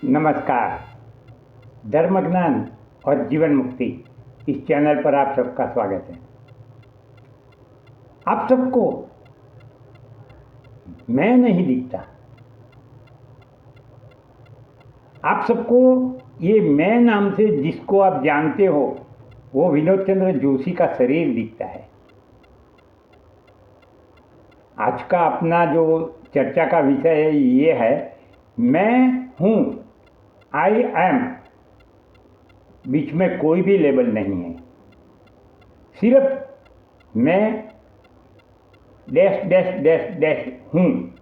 नमस्कार। धर्मज्ञान और जीवन मुक्ति इस चैनल पर आप सबका स्वागत है। आप सबको मैं नहीं दिखता। आप सबको ये मैं नाम से जिसको आप जानते हो वो विनोद चंद्र जोशी का शरीर दिखता है। आज का अपना जो चर्चा का विषय है ये है मैं हूँ, आई एम। बीच में कोई भी लेबल नहीं है, सिर्फ मैं डैश डैश डैश डैश हूँ।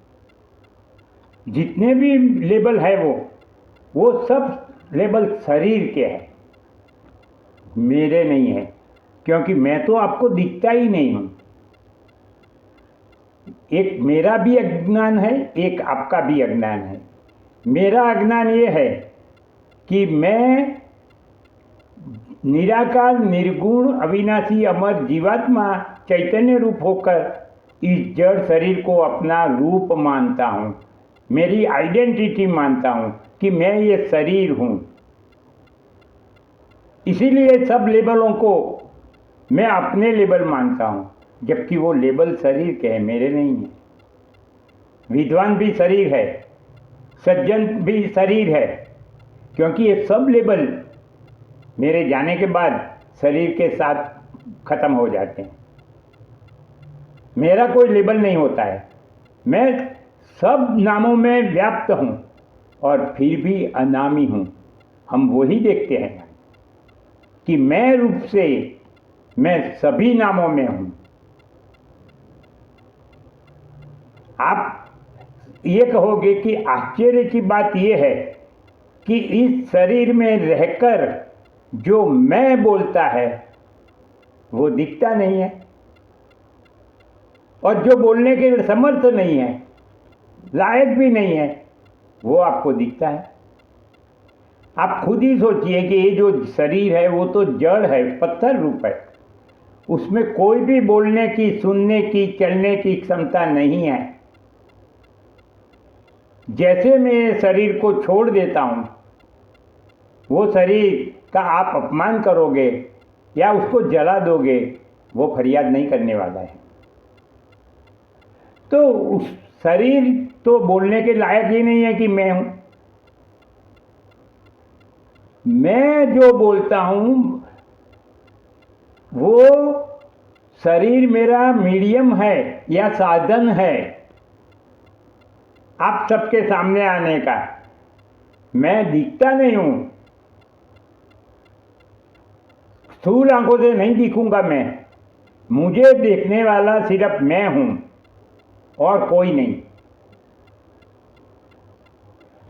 जितने भी लेबल है वो सब लेबल शरीर के हैं, मेरे नहीं है, क्योंकि मैं तो आपको दिखता ही नहीं हूँ। एक मेरा भी अज्ञान है, एक आपका भी अज्ञान है। मेरा अज्ञान ये है कि मैं निराकार निर्गुण अविनाशी अमर जीवात्मा चैतन्य रूप होकर इस जड़ शरीर को अपना रूप मानता हूँ, मेरी आइडेंटिटी मानता हूँ कि मैं ये शरीर हूँ। इसीलिए सब लेबलों को मैं अपने लेबल मानता हूँ, जबकि वो लेबल शरीर के हैं, मेरे नहीं है। विद्वान भी शरीर है, सज्जन भी शरीर है, क्योंकि ये सब लेबल मेरे जाने के बाद शरीर के साथ खत्म हो जाते हैं। मेरा कोई लेबल नहीं होता है। मैं सब नामों में व्याप्त हूँ और फिर भी अनामी हूँ। हम वही देखते हैं कि मैं रूप से मैं सभी नामों में हूँ। आप ये कहोगे कि आश्चर्य की बात यह है कि इस शरीर में रहकर जो मैं बोलता है वो दिखता नहीं है, और जो बोलने के समर्थ नहीं है, लायक भी नहीं है, वो आपको दिखता है। आप खुद ही सोचिए कि ये जो शरीर है वो तो जड़ है, पत्थर रूप है। उसमें कोई भी बोलने की, सुनने की, चलने की क्षमता नहीं है। जैसे मैं शरीर को छोड़ देता हूँ, वो शरीर का आप अपमान करोगे या उसको जला दोगे, वो फरियाद नहीं करने वाला है। तो उस शरीर तो बोलने के लायक ही नहीं है कि मैं हूं। मैं जो बोलता हूं वो शरीर मेरा मीडियम है या साधन है आप सबके सामने आने का। मैं दिखता नहीं हूं, स्थूल आंखों से नहीं दिखूंगा मैं। मुझे देखने वाला सिर्फ मैं हूं और कोई नहीं।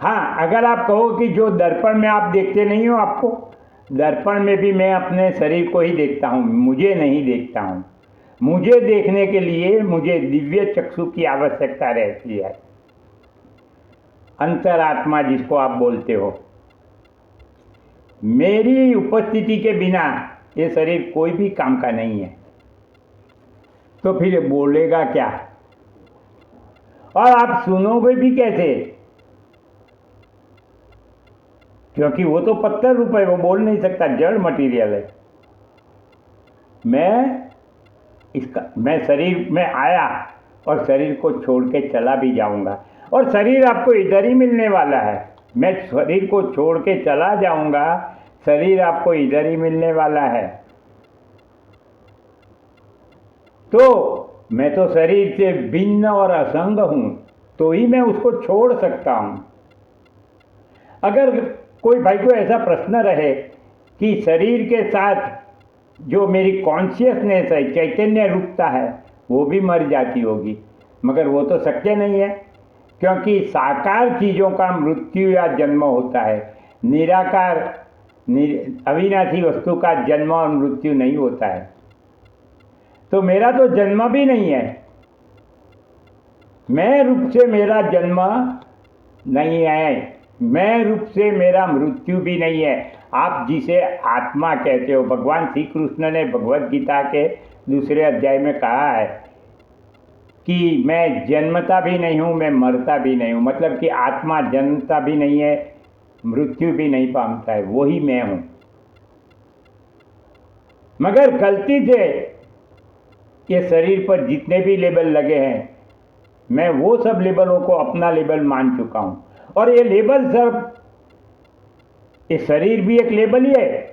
हाँ, अगर आप कहो कि जो दर्पण में आप देखते नहीं हो, आपको दर्पण में भी मैं अपने शरीर को ही देखता हूँ, मुझे नहीं देखता हूँ। मुझे देखने के लिए मुझे दिव्य चक्षु की आवश्यकता रहती है, अंतरात्मा जिसको आप बोलते हो। मेरी उपस्थिति के बिना ये शरीर कोई भी काम का नहीं है। तो फिर बोलेगा क्या, और आप सुनोगे भी कैसे? क्योंकि वो तो पत्थर रूप है, वो बोल नहीं सकता, जड़ मटेरियल है। मैं शरीर में आया और शरीर को छोड़ के चला भी जाऊंगा, और शरीर आपको इधर ही मिलने वाला है। मैं शरीर को छोड़ के चला जाऊंगा, शरीर आपको इधर ही मिलने वाला है। तो मैं तो शरीर से भिन्न और असंग हूं, तो ही मैं उसको छोड़ सकता हूं। अगर कोई भाई को ऐसा प्रश्न रहे कि शरीर के साथ जो मेरी कॉन्शियसनेस है, चैतन्य रूपता है, वो भी मर जाती होगी, मगर वो तो सत्य नहीं है, क्योंकि साकार चीज़ों का मृत्यु या जन्म होता है। निराकार अविनाशी वस्तु का जन्म और मृत्यु नहीं होता है। तो मेरा तो जन्म भी नहीं है, मैं रूप से मेरा जन्म नहीं है, मैं रूप से मेरा मृत्यु भी नहीं है। आप जिसे आत्मा कहते हो, भगवान श्री कृष्ण ने भगवद गीता के 2 अध्याय में कहा है कि मैं जन्मता भी नहीं हूँ, मैं मरता भी नहीं हूँ। मतलब कि आत्मा जन्मता भी नहीं है, मृत्यु भी नहीं पाता है, वही मैं हूं। मगर गलती से ये शरीर पर जितने भी लेबल लगे हैं, मैं वो सब लेबलों को अपना लेबल मान चुका हूं। और ये लेबल सब, ये शरीर भी एक लेबल ही है।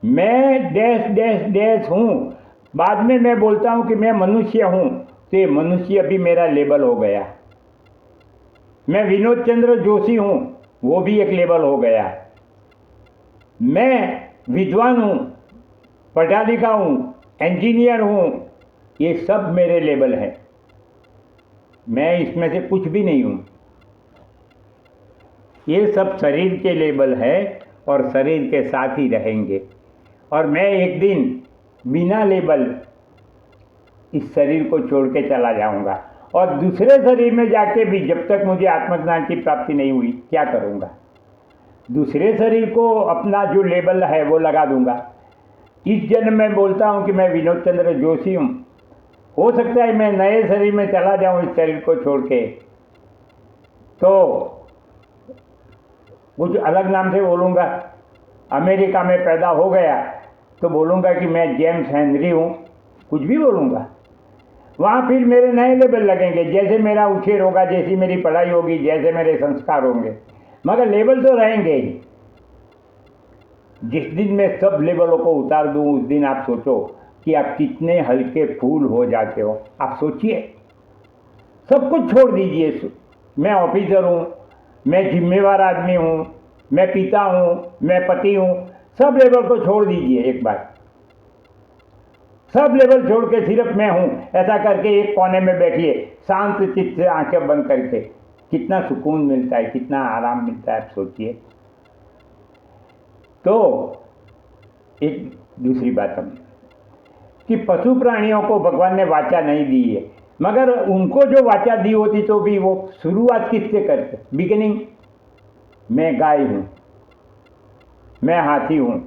मैं डैश डैश डैश हूं, बाद में मैं बोलता हूं कि मैं मनुष्य हूं, तो ये मनुष्य भी मेरा लेबल हो गया। मैं विनोद चंद्र जोशी हूं, वो भी एक लेबल हो गया। मैं विद्वान हूं, पढ़ा लिखा हूं, इंजीनियर हूं, ये सब मेरे लेबल हैं। मैं इसमें से कुछ भी नहीं हूं। ये सब शरीर के लेबल है और शरीर के साथ ही रहेंगे। और मैं एक दिन बिना लेबल इस शरीर को छोड़ के चला जाऊंगा, और दूसरे शरीर में जाके भी जब तक मुझे आत्मज्ञान की प्राप्ति नहीं हुई क्या करूंगा? दूसरे शरीर को अपना जो लेबल है वो लगा दूंगा। इस जन्म में बोलता हूं कि मैं विनोद चंद्र जोशी हूं, हो सकता है मैं नए शरीर में चला जाऊं इस शरीर को छोड़ के, तो कुछ अलग नाम से बोलूंगा। अमेरिका में पैदा हो गया तो बोलूंगा कि मैं जेम्स हेनरी हूं, कुछ भी बोलूंगा। वहां फिर मेरे नए लेबल लगेंगे, जैसे मेरा उछेर होगा, जैसी मेरी पढ़ाई होगी, जैसे मेरे संस्कार होंगे, मगर लेबल तो रहेंगे ही। जिस दिन मैं सब लेबलों को उतार दूं, उस दिन आप सोचो कि आप कितने हल्के फूल हो जाते हो। आप सोचिए, सब कुछ छोड़ दीजिए। मैं ऑफिसर हूं, मैं जिम्मेवार आदमी हूं, मैं पिता हूं, मैं पति हूं, सब लेबल को छोड़ दीजिए एक बार। सब लेवल छोड़ के सिर्फ मैं हूं, ऐसा करके एक कोने में बैठिए, शांत चित्त से आंखें बंद करके। कितना सुकून मिलता है, कितना आराम मिलता है, आप सोचिए। तो एक दूसरी बात हम कि पशु प्राणियों को भगवान ने वाचा नहीं दी है, मगर उनको जो वाचा दी होती तो भी वो शुरुआत किससे करते? बिगिनिंग। मैं गाय हूं, मैं हाथी हूं,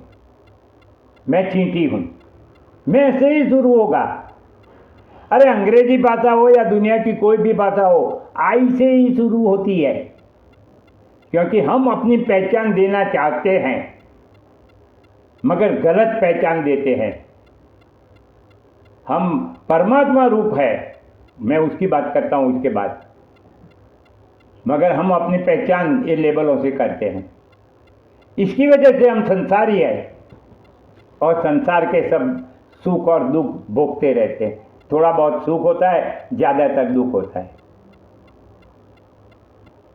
मैं चींटी हूं, मैं से ही शुरू होगा। अरे अंग्रेजी भाषा हो या दुनिया की कोई भी भाषा हो, आई से ही शुरू होती है, क्योंकि हम अपनी पहचान देना चाहते हैं मगर गलत पहचान देते हैं। हम परमात्मा रूप है, मैं उसकी बात करता हूं उसके बाद, मगर हम अपनी पहचान ये लेबलों से करते हैं। इसकी वजह से हम संसारी है और संसार के सब सुख और दुख भोगते रहते हैं। थोड़ा बहुत सुख होता है, ज़्यादातर दुख होता है।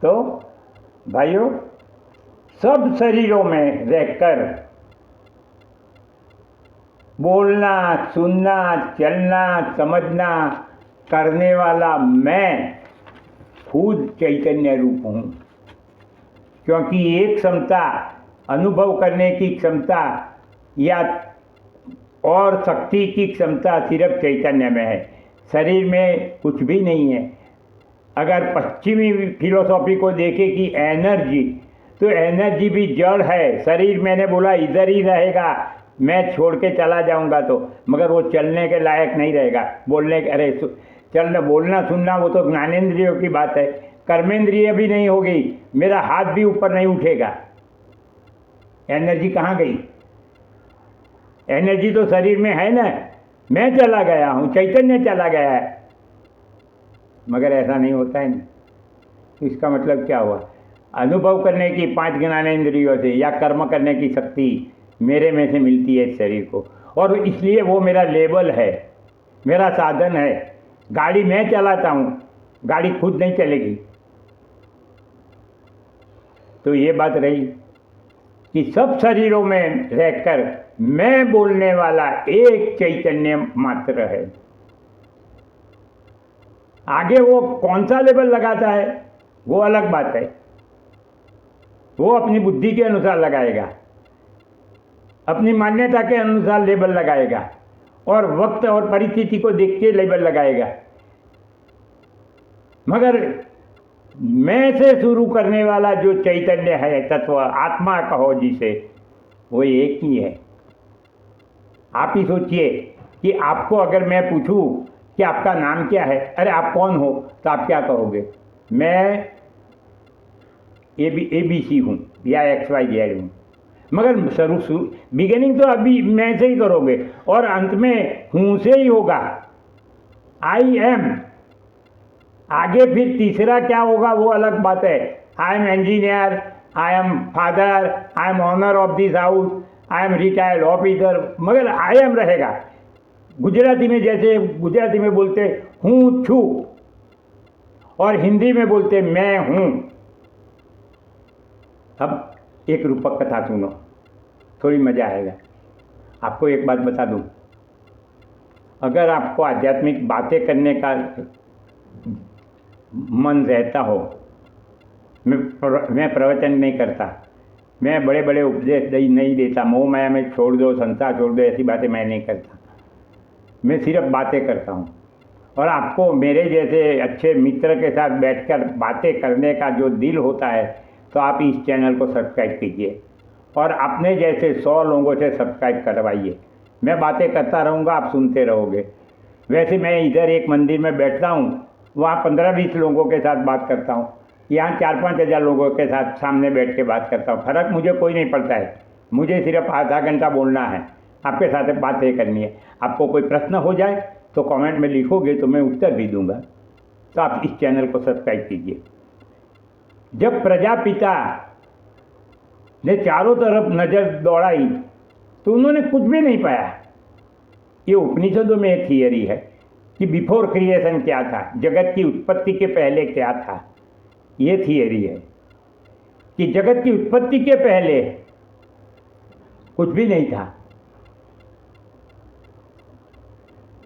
तो भाइयों, सब शरीरों में रहकर बोलना, सुनना, चलना, समझना करने वाला मैं खुद चैतन्य रूप हूँ, क्योंकि एक क्षमता, अनुभव करने की क्षमता या और शक्ति की क्षमता सिर्फ चैतन्य में है, शरीर में कुछ भी नहीं है। अगर पश्चिमी फिलोसॉफी को देखें कि एनर्जी, तो एनर्जी भी जड़ है। शरीर मैंने बोला इधर ही रहेगा, मैं छोड़ के चला जाऊंगा तो, मगर वो चलने के लायक नहीं रहेगा। बोलने के, अरे चलना, बोलना, सुनना वो तो ज्ञानेंद्रियों की बात है, कर्मेंद्रिय भी नहीं होगी, मेरा हाथ भी ऊपर नहीं उठेगा। एनर्जी कहाँ गई? एनर्जी तो शरीर में है ना, मैं चला गया हूँ, चैतन्य चला गया है, मगर ऐसा नहीं होता है ना। तो इसका मतलब क्या हुआ? अनुभव करने की 5 ज्ञानेंद्रियों से या कर्म करने की शक्ति मेरे में से मिलती है इस शरीर को, और इसलिए वो मेरा लेबल है, मेरा साधन है। गाड़ी मैं चलाता हूँ, गाड़ी खुद नहीं चलेगी। तो ये बात रही कि सब शरीरों में रहकर मैं बोलने वाला एक चैतन्य मात्र है। आगे वो कौन सा लेबल लगाता है वो अलग बात है, वो अपनी बुद्धि के अनुसार लगाएगा, अपनी मान्यता के अनुसार लेबल लगाएगा, और वक्त और परिस्थिति को देख के लेबल लगाएगा। मगर मैं से शुरू करने वाला जो चैतन्य है, तत्व, आत्मा कहो जिसे, वो एक ही है। आप ही सोचिए कि आपको अगर मैं पूछूं कि आपका नाम क्या है, अरे आप कौन हो, तो आप क्या कहोगे? मैं ए बी सी हूँ या एक्स वाई जेड हूँ। मगर शुरू बिगिनिंग तो अभी मैं से ही करोगे और अंत में हूँ से ही होगा। आई एम, आगे फिर तीसरा क्या होगा वो अलग बात है। I am engineer, I am father, I am owner of this house, I am retired officer, मगर आई एम रहेगा। गुजराती में जैसे गुजराती में बोलते हूँ छू और हिंदी में बोलते मैं हूँ। अब एक रूपक कथा सुनो, थोड़ी मज़ा आएगा। आपको एक बात बता दूं, अगर आपको आध्यात्मिक बातें करने का मन रहता हो, मैं प्रवचन नहीं करता, मैं बड़े बड़े उपदेश नहीं देता, मोह माया में छोड़ दो, संसार छोड़ दो, ऐसी बातें मैं नहीं करता। मैं सिर्फ बातें करता हूँ। और आपको मेरे जैसे अच्छे मित्र के साथ बैठकर बातें करने का जो दिल होता है तो आप इस चैनल को सब्सक्राइब कीजिए और अपने जैसे 100 लोगों से सब्सक्राइब करवाइए। मैं बातें करता रहूँगा, आप सुनते रहोगे। वैसे मैं इधर एक मंदिर में बैठता हूँ, वहाँ 15-20 लोगों के साथ बात करता हूँ, यहाँ 4-5 हज़ार लोगों के साथ सामने बैठ के बात करता हूँ। फ़र्क मुझे कोई नहीं पड़ता है, मुझे सिर्फ आधा घंटा बोलना है, आपके साथ बातें करनी है। आपको कोई प्रश्न हो जाए तो कमेंट में लिखोगे तो मैं उत्तर भी दूंगा। तो आप इस चैनल को सब्सक्राइब कीजिए। जब प्रजापिता ने चारों तरफ नज़र दौड़ाई तो उन्होंने कुछ भी नहीं पाया। ये उपनिषदों में एक थियरी है कि बिफोर क्रिएशन क्या था, जगत की उत्पत्ति के पहले क्या था। ये थियरी है कि जगत की उत्पत्ति के पहले कुछ भी नहीं था।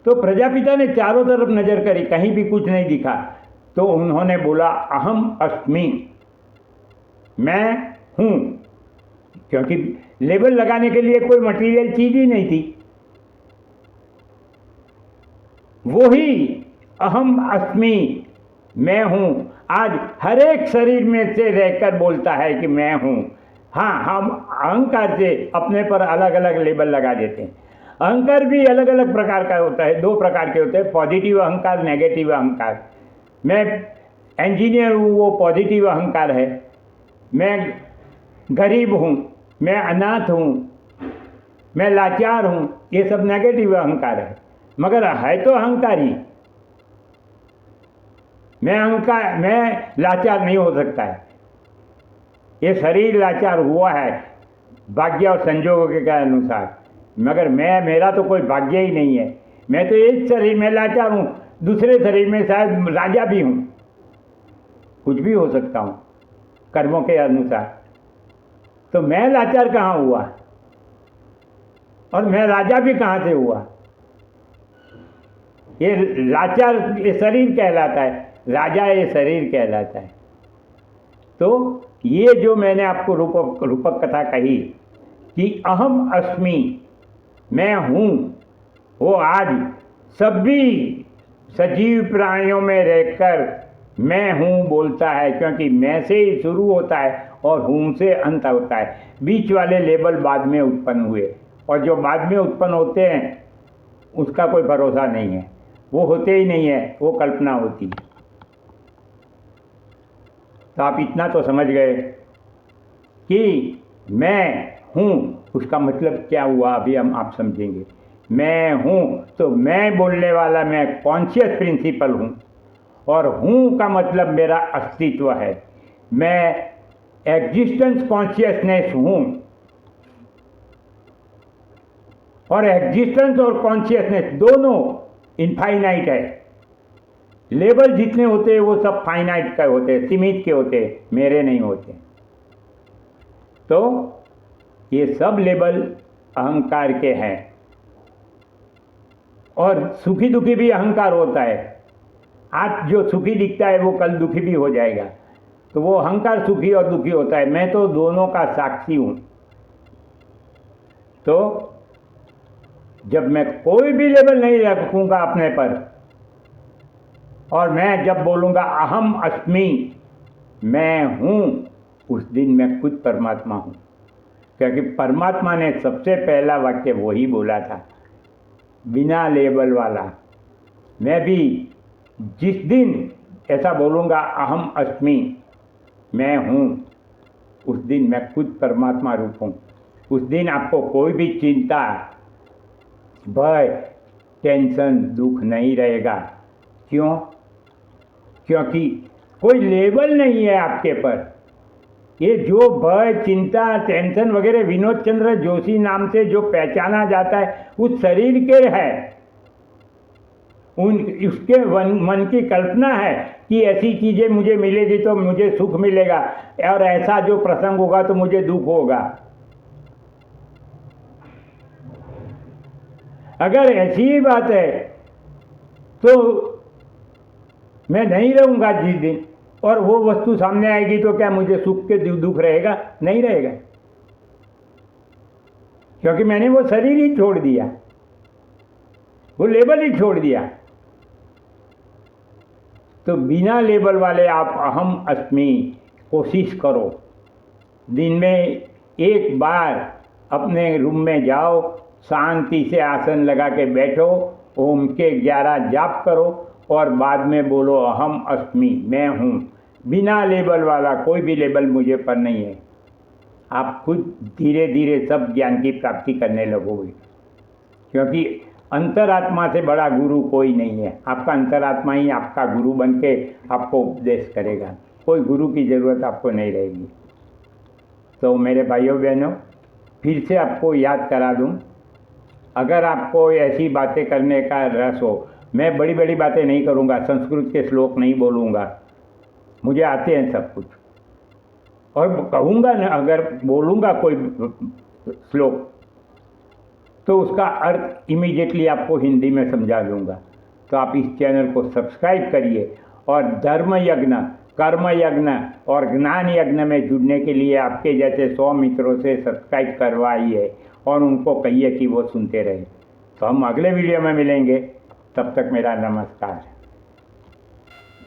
तो प्रजापिता ने चारों तरफ नजर करी, कहीं भी कुछ नहीं दिखा। तो उन्होंने बोला अहम अस्मि, मैं हूं, क्योंकि लेबल लगाने के लिए कोई मटेरियल चीज ही नहीं थी। वो ही अहम अस्मि, मैं हूं, आज हर एक शरीर में से रहकर बोलता है कि मैं हूं। हाँ, हम अहंकार से अपने पर अलग अलग लेबल लगा देते हैं। अहंकार भी अलग अलग प्रकार का होता है, 2 प्रकार के होते हैं, पॉजिटिव अहंकार, नेगेटिव अहंकार। मैं इंजीनियर हूँ, वो पॉजिटिव अहंकार है। मैं गरीब हूँ, मैं अनाथ हूँ, मैं लाचार हूँ, ये सब नेगेटिव अहंकार है। मगर है तो अहंकार ही। मैं लाचार नहीं हो सकता है। ये शरीर लाचार हुआ है भाग्य और संजोगों के अनुसार, मगर मेरा तो कोई भाग्य ही नहीं है। मैं तो एक शरीर में लाचार हूँ, दूसरे शरीर में शायद राजा भी हूँ, कुछ भी हो सकता हूँ कर्मों के अनुसार। तो मैं लाचार कहाँ हुआ और मैं राजा भी कहाँ से हुआ? ये लाचार ये शरीर कहलाता है, राजा ये शरीर कहलाता है। तो ये जो मैंने आपको रूपक कथा कही कि अहम अस्मि, मैं हूँ, वो आज सभी सजीव प्राणियों में रहकर मैं हूँ बोलता है, क्योंकि मैं से ही शुरू होता है और हूँ से अंत होता है। बीच वाले लेबल बाद में उत्पन्न हुए, और जो बाद में उत्पन्न होते हैं उसका कोई भरोसा नहीं है, वो होते ही नहीं है, वो कल्पना होती है। तो आप इतना तो समझ गए कि मैं हूँ, उसका मतलब क्या हुआ अभी आप समझेंगे। मैं हूँ तो मैं बोलने वाला मैं कॉन्शियस प्रिंसिपल हूँ, और हूँ का मतलब मेरा अस्तित्व है। मैं एग्जिस्टेंस कॉन्शियसनेस हूँ, और एग्जिस्टेंस और कॉन्शियसनेस दोनों इनफाइनाइट है। लेबल जितने होते हैं वो सब फाइनाइट का होते हैं, सीमित के होते हैं, मेरे नहीं होते। तो ये सब लेबल अहंकार के हैं, और सुखी दुखी भी अहंकार होता है। आज जो सुखी दिखता है वो कल दुखी भी हो जाएगा, तो वो अहंकार सुखी और दुखी होता है। मैं तो दोनों का साक्षी हूँ। तो जब मैं कोई भी लेबल नहीं रखूँगा अपने पर, और मैं जब बोलूँगा अहम अस्मि, मैं हूँ, उस दिन मैं खुद परमात्मा हूँ। क्योंकि परमात्मा ने सबसे पहला वाक्य वही बोला था, बिना लेबल वाला। मैं भी जिस दिन ऐसा बोलूँगा अहम अस्मि, मैं हूँ, उस दिन मैं खुद परमात्मा रूप हूँ। उस दिन आपको कोई भी चिंता, भय, टेंशन, दुख नहीं रहेगा। क्यों? क्योंकि कोई लेबल नहीं है आपके पर। ये जो भय, चिंता, टेंशन वगैरह विनोद चंद्र जोशी नाम से जो पहचाना जाता है, उस शरीर के है। उसके मन की कल्पना है कि ऐसी चीज़ें मुझे मिलेगी तो मुझे सुख मिलेगा, और ऐसा जो प्रसंग होगा तो मुझे दुख होगा। अगर ऐसी ही बात है तो मैं नहीं रहूँगा जिस दिन, और वो वस्तु सामने आएगी तो क्या मुझे सुख के दुख रहेगा? नहीं रहेगा, क्योंकि मैंने वो शरीर ही छोड़ दिया, वो लेबल ही छोड़ दिया। तो बिना लेबल वाले आप अहम अस्मि कोशिश करो। दिन में एक बार अपने रूम में जाओ, शांति से आसन लगा के बैठो, ओम के 11 जाप करो और बाद में बोलो अहम अस्मि, मैं हूँ। बिना लेबल वाला, कोई भी लेबल मुझे पर नहीं है। आप खुद धीरे धीरे सब ज्ञान की प्राप्ति करने लगोगे, क्योंकि अंतरात्मा से बड़ा गुरु कोई नहीं है। आपका अंतरात्मा ही आपका गुरु बन के आपको उपदेश करेगा। कोई गुरु की ज़रूरत आपको नहीं रहेगी। तो मेरे भाइयों बहनों, फिर से आपको याद करा दूं, अगर आपको ऐसी बातें करने का रस हो, मैं बड़ी बड़ी बातें नहीं करूंगा, संस्कृत के श्लोक नहीं बोलूँगा, मुझे आते हैं सब कुछ। और कहूँगा ना, अगर बोलूँगा कोई श्लोक तो उसका अर्थ इमीडिएटली आपको हिंदी में समझा दूँगा। तो आप इस चैनल को सब्सक्राइब करिए और धर्म यज्ञ, कर्म यज्ञ और ज्ञान यज्ञ में जुड़ने के लिए आपके जैसे 100 मित्रों से सब्सक्राइब करवाइए और उनको कहिए कि वो सुनते रहे। तो हम अगले वीडियो में मिलेंगे, तब तक मेरा नमस्कार।